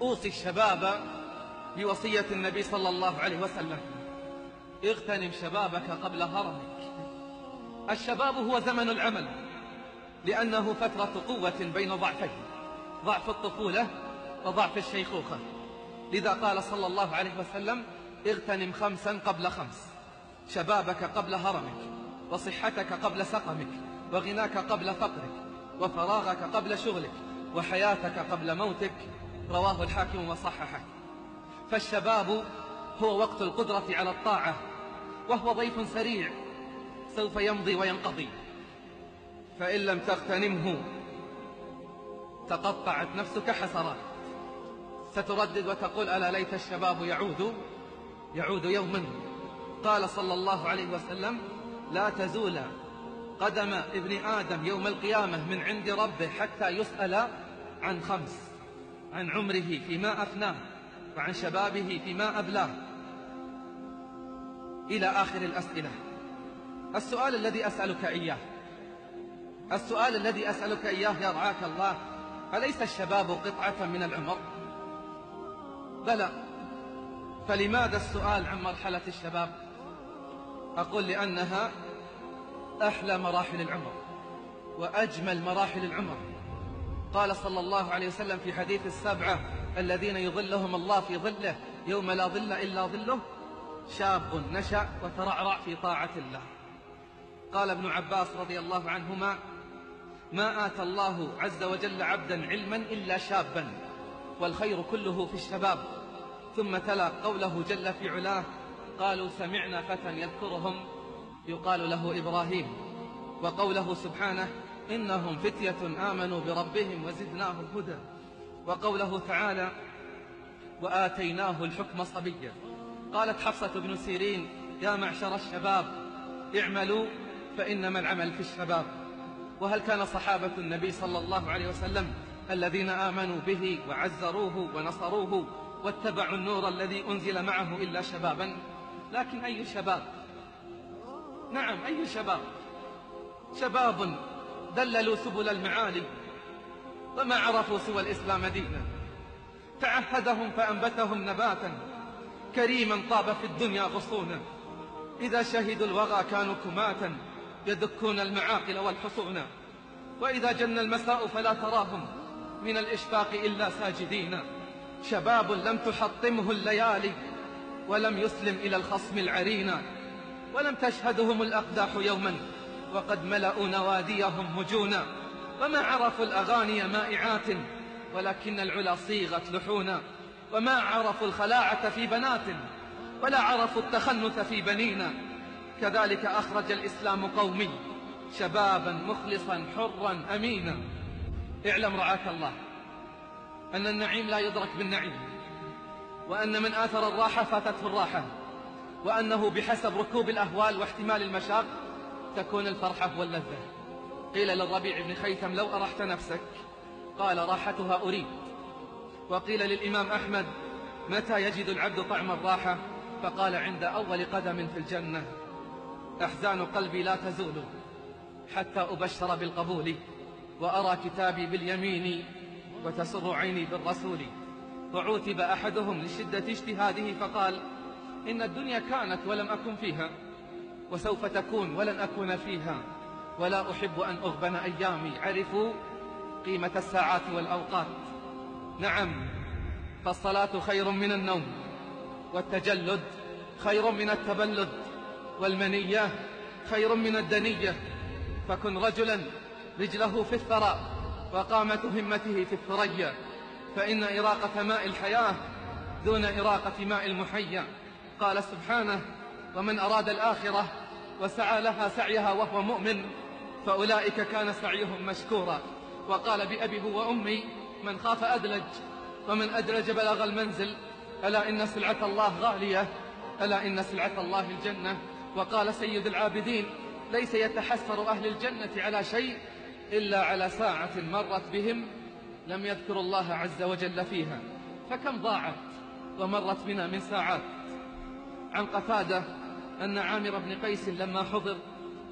أوصي الشباب بوصية النبي صلى الله عليه وسلم: اغتنم شبابك قبل هرمك. الشباب هو زمن العمل، لأنه فترة قوة بين ضعفين: ضعف الطفولة وضعف الشيخوخة. لذا قال صلى الله عليه وسلم: اغتنم 5 قبل 5: شبابك قبل هرمك، وصحتك قبل سقمك، وغناك قبل فقرك، وفراغك قبل شغلك، وحياتك قبل موتك. رواه الحاكم وصححه. فالشباب هو وقت القدرة على الطاعة، وهو ضيف سريع سوف يمضي وينقضي، فإن لم تغتنمه تقطعت نفسك حسرات، ستردد وتقول: ألا ليت الشباب يعود يوما. قال صلى الله عليه وسلم: لا تزول قدم ابن آدم يوم القيامة من عند ربه حتى يسأل عن 5: عن عمره فيما أفناه، وعن شبابه فيما أبلاه، إلى آخر الأسئلة. السؤال الذي أسألك إياه يا رعاك الله: أليس الشباب قطعة من العمر؟ بلى. فلماذا السؤال عن مرحلة الشباب؟ أقول: لأنها أحلى مراحل العمر وأجمل مراحل العمر. قال صلى الله عليه وسلم في حديث 7 الذين يظلهم الله في ظله يوم لا ظل إلا ظله: شاب نشأ وترعرع في طاعة الله. قال ابن عباس رضي الله عنهما: ما آتى الله عز وجل عبدا علما إلا شابا، والخير كله في الشباب. ثم تلا قوله جل في علاه: قالوا سمعنا فتى يذكرهم يقال له إبراهيم. وقوله سبحانه: إنهم فتية آمنوا بربهم وزدناهم هدى. وقوله تعالى: وآتيناه الحكم صبيا. قالت حفصة بن سيرين: يا معشر الشباب اعملوا فإنما العمل في الشباب. وهل كان صحابة النبي صلى الله عليه وسلم الذين آمنوا به وعزروه ونصروه واتبعوا النور الذي أنزل معه إلا شبابا؟ لكن أي شباب؟ نعم، أي شباب؟ شباب دللوا سبل المعالي وما عرفوا سوى الإسلام دينا، تعهدهم فأنبتهم نباتا كريما طاب في الدنيا غصونا. إذا شهدوا الوغى كانوا كماتا يدكون المعاقل والحصونا. وإذا جن المساء فلا تراهم من الإشفاق إلا ساجدين. شباب لم تحطمه الليالي ولم يسلم إلى الخصم العرينا، ولم تشهدهم الأقداح يوما وقد ملأوا نواديهم مجونا. وما عرفوا الأغاني مائعات ولكن العلا صيغت لحونا. وما عرفوا الخلاعة في بنات ولا عرفوا التخنث في بنينا. كذلك أخرج الإسلام قومي شبابا مخلصا حرا أمينا. اعلم رعاك الله أن النعيم لا يدرك بالنعيم، وأن من آثر الراحة فاتته الراحة، وأنه بحسب ركوب الأهوال واحتمال المشاق تكون الفرحة واللذة. قيل للربيع بن خيثم: لو أرحت نفسك؟ قال: راحتها أريد. وقيل للإمام أحمد: متى يجد العبد طعم الراحة؟ فقال: عند أول قدم في الجنة. أحزان قلبي لا تزول حتى أبشر بالقبول، وأرى كتابي باليمين وتسر عيني بالرسول. وعوتب أحدهم لشدة اجتهاده فقال: إن الدنيا كانت ولم أكن فيها، وسوف تكون ولن أكون فيها، ولا أحب أن أغبن أيامي. عرفوا قيمة الساعات والأوقات. نعم، فالصلاة خير من النوم، والتجلد خير من التبلد، والمنية خير من الدنية. فكن رجلا رجله في الثرى وقامة همته في الثريا، فإن إراقة ماء الحياة دون إراقة ماء المحيا. قال سبحانه: ومن أراد الآخرة وسعى لها سعيها وهو مؤمن فأولئك كان سعيهم مشكورا. وقال: بأبي وأمي من خاف أدلج، ومن أدلج بلغ المنزل. ألا إن سلعة الله غالية، ألا إن سلعة الله الجنة. وقال سيد العابدين: ليس يتحسر أهل الجنة على شيء إلا على ساعة مرت بهم لم يذكروا الله عز وجل فيها. فكم ضاعت ومرت بنا من ساعات. عن قتادة أن عامر بن قيس لما حضر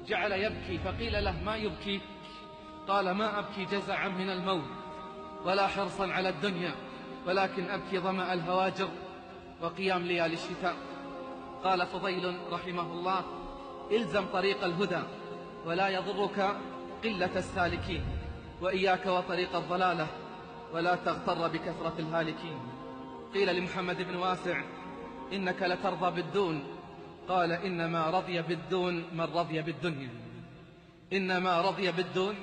جعل يبكي، فقيل له: ما يبكيك؟ قال: ما أبكي جزعا من الموت ولا حرصا على الدنيا، ولكن أبكي ظمأ الهواجر وقيام ليالي الشتاء. قال فضيل رحمه الله: إلزم طريق الهدى ولا يضرك قلة السالكين، وإياك وطريق الضلالة ولا تغتر بكثرة الهالكين. قيل لمحمد بن واسع: إنك لترضى بالدون. قال: إنما رضي بالدون من رضي بالدنيا. إنما رضي بالدون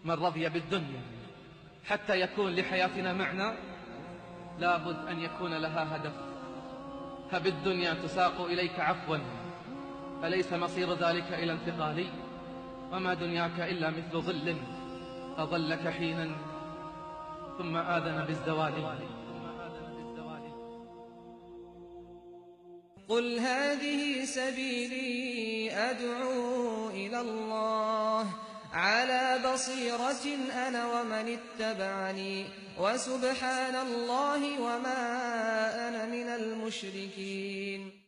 من رضي بالدنيا. حتى يكون لحياتنا معنى لابد أن يكون لها هدف. هب الدنيا تساق إليك عفوا، أليس مصير ذلك إلى انتقالي؟ وما دنياك إلا مثل ظل أظلك حينا ثم آذن بالزوال. قل هذه سبيلي أدعو إلى الله على بصيرة أنا ومن اتبعني وسبحان الله وما أنا من المشركين.